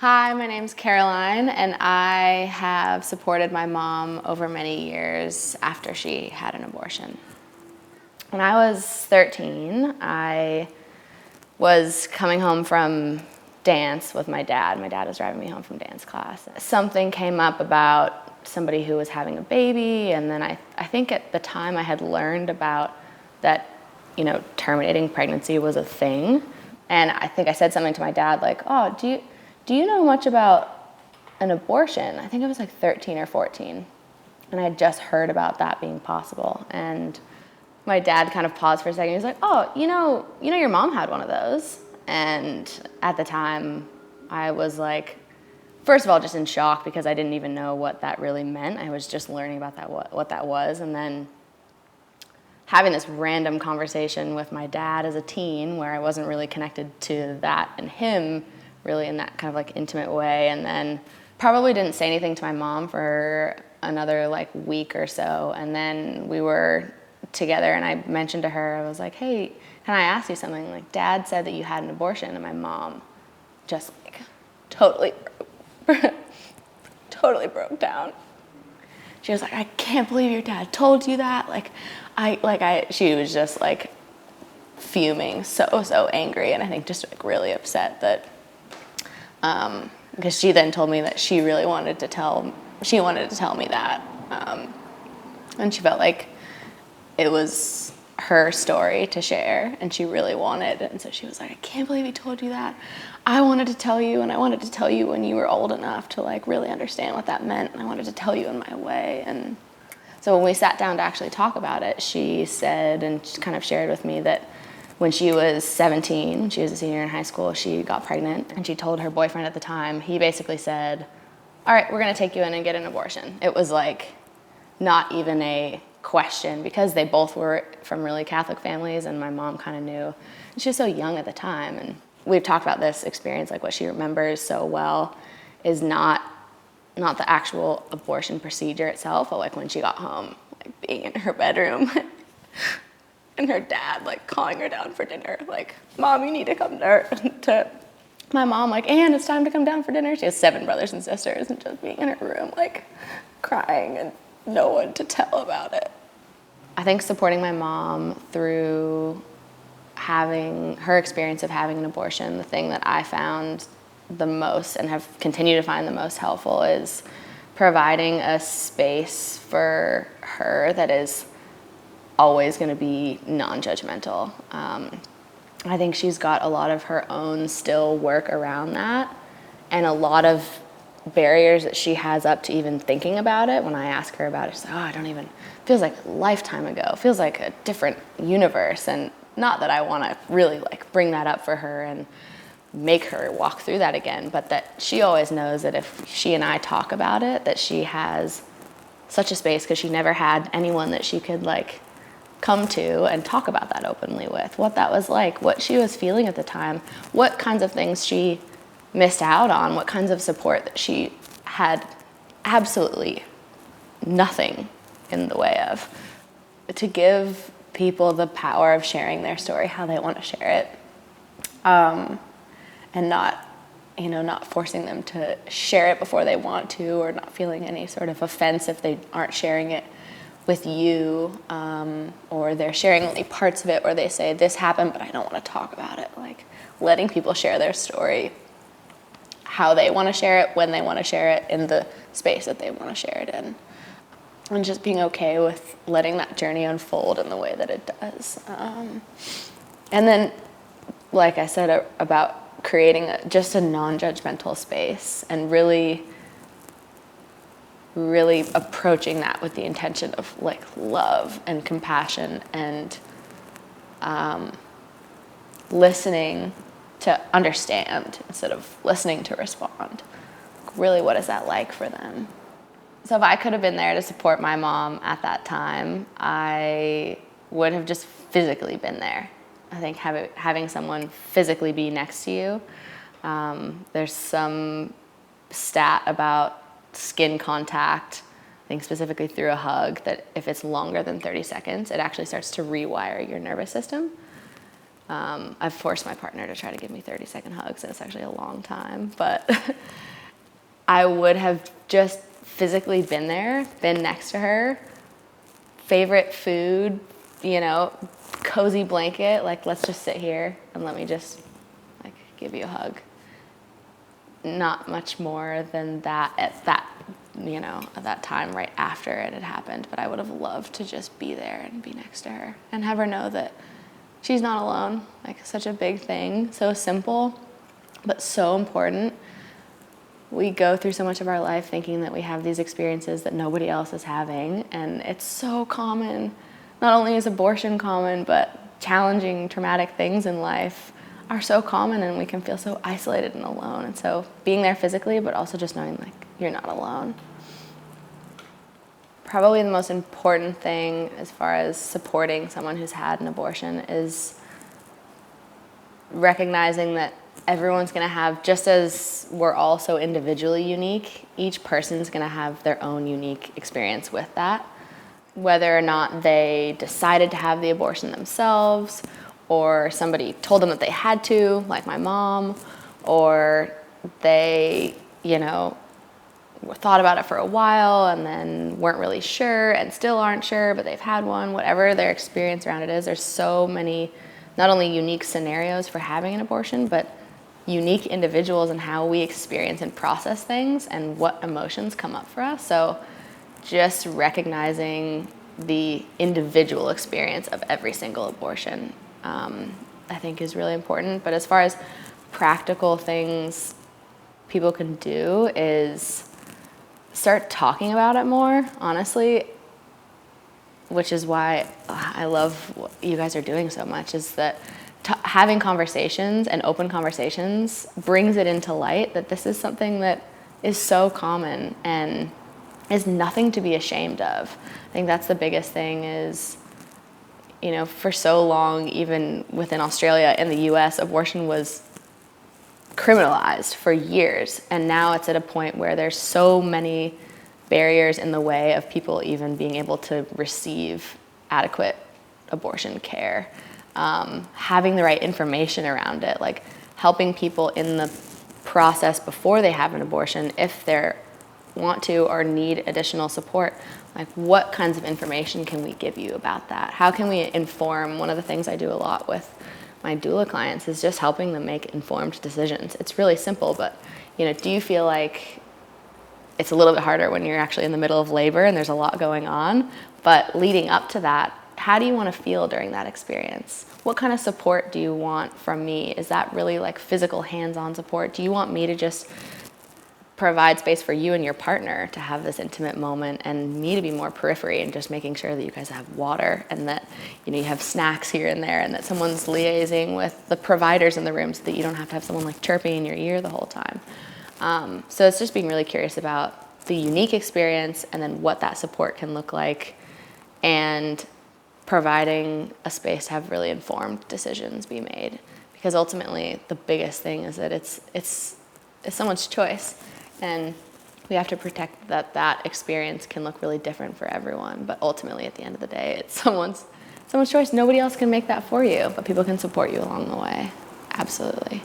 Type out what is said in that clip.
Hi, my name's Caroline, and I have supported my mom over many years after she had an abortion. When I was 13, I was coming home from dance with my dad. My dad was driving me home from dance class. Something came up about somebody who was having a baby, and then I think at the time I had learned about that, terminating pregnancy was a thing. And I think I said something to my dad like, oh, do you know much about an abortion? I think I was like 13 or 14. And I had just heard about that being possible. And my dad kind of paused for a second. He was like, oh, your mom had one of those. And at the time, I was like, first of all, just in shock because I didn't even know what that really meant. I was just learning about that, what that was. And then having this random conversation with my dad as a teen where I wasn't really connected to that and him really in that kind of like intimate way. And then probably didn't say anything to my mom for another like week or so. And then we were together and I mentioned to her, I was like, hey, can I ask you something? Like, Dad said that you had an abortion. And my mom just like totally broke down. She was like, I can't believe your dad told you that. She was just like fuming, so angry. And I think just like really upset that, because she then told me that she really wanted to tell me that. And she felt like it was her story to share and she really wanted. And so she was like, I can't believe he told you that. I wanted to tell you, and I wanted to tell you when you were old enough to like really understand what that meant. And I wanted to tell you in my way. And so when we sat down to actually talk about it, she said and kind of shared with me that when she was 17, she was a senior in high school, she got pregnant, and she told her boyfriend at the time, he basically said, all right, we're gonna take you in and get an abortion. It was like not even a question because they both were from really Catholic families and my mom kind of knew. And she was so young at the time, and we've talked about this experience, like what she remembers so well is not the actual abortion procedure itself, but like when she got home, like being in her bedroom and her dad like calling her down for dinner, like, Mom, you need to come to my mom, like, Anne, it's time to come down for dinner. She has 7 brothers and sisters, and just being in her room, like, crying and no one to tell about it. I think supporting my mom through having her experience of having an abortion, the thing that I found the most and have continued to find the most helpful is providing a space for her that is always going to be non-judgmental. I think she's got a lot of her own still work around that and a lot of barriers that she has up to even thinking about it. When I ask her about it, she's like, feels like a lifetime ago, feels like a different universe. And not that I want to really like bring that up for her and make her walk through that again, but that she always knows that if she and I talk about it, that she has such a space because she never had anyone that she could like come to and talk about that openly with, what that was like, what she was feeling at the time, what kinds of things she missed out on, what kinds of support that she had absolutely nothing in the way of. To give people the power of sharing their story how they want to share it, and not forcing them to share it before they want to, or not feeling any sort of offense if they aren't sharing it with you, or they're sharing only parts of it, or they say this happened but I don't want to talk about it. Like letting people share their story how they want to share it, when they want to share it, in the space that they want to share it in, and just being okay with letting that journey unfold in the way that it does. And then, like I said, about creating just a non-judgmental space and really approaching that with the intention of like love and compassion and listening to understand instead of listening to respond. Really, what is that like for them? So if I could have been there to support my mom at that time, I would have just physically been there. I think having someone physically be next to you, there's some stat about skin contact, I think specifically through a hug, that if it's longer than 30 seconds, it actually starts to rewire your nervous system. I've forced my partner to try to give me 30-second hugs, and it's actually a long time, but I would have just physically been there, been next to her, favorite food, cozy blanket, like, let's just sit here and let me just, like, give you a hug. Not much more than that at that time right after it had happened, but I would have loved to just be there and be next to her and have her know that she's not alone. Like, such a big thing, so simple, but so important. We go through so much of our life thinking that we have these experiences that nobody else is having, and it's so common. Not only is abortion common, but challenging, traumatic things in life are so common, and we can feel so isolated and alone. And so being there physically, but also just knowing, like, you're not alone. Probably the most important thing as far as supporting someone who's had an abortion is recognizing that everyone's going to have, just as we're all so individually unique, each person's going to have their own unique experience with that. Whether or not they decided to have the abortion themselves, or somebody told them that they had to, like my mom, or they, thought about it for a while and then weren't really sure and still aren't sure, but they've had one. Whatever their experience around it is, there's so many, not only unique scenarios for having an abortion, but unique individuals and how we experience and process things and what emotions come up for us. So just recognizing the individual experience of every single abortion, I think is really important. But as far as practical things people can do is start talking about it more, honestly, which is why I love what you guys are doing so much, is that having conversations and open conversations brings it into light that this is something that is so common and is nothing to be ashamed of. I think that's the biggest thing is, for so long, even within Australia and the US, abortion was criminalized for years. And now it's at a point where there's so many barriers in the way of people even being able to receive adequate abortion care. Having the right information around it, like helping people in the process before they have an abortion, if they want to or need additional support, like what kinds of information can we give you about that? How can we inform? One of the things I do a lot with my doula clients is just helping them make informed decisions. It's really simple, but do you feel like it's a little bit harder when you're actually in the middle of labor and there's a lot going on? But leading up to that, how do you want to feel during that experience? What kind of support do you want from me? Is that really like physical hands-on support? Do you want me to just provide space for you and your partner to have this intimate moment, and me to be more periphery and just making sure that you guys have water and that you have snacks here and there, and that someone's liaising with the providers in the room so that you don't have to have someone like chirping in your ear the whole time? So it's just being really curious about the unique experience and then what that support can look like, and providing a space to have really informed decisions be made, because ultimately the biggest thing is that it's someone's choice. And we have to protect that experience can look really different for everyone. But ultimately, at the end of the day, it's someone's choice. Nobody else can make that for you, but people can support you along the way. Absolutely.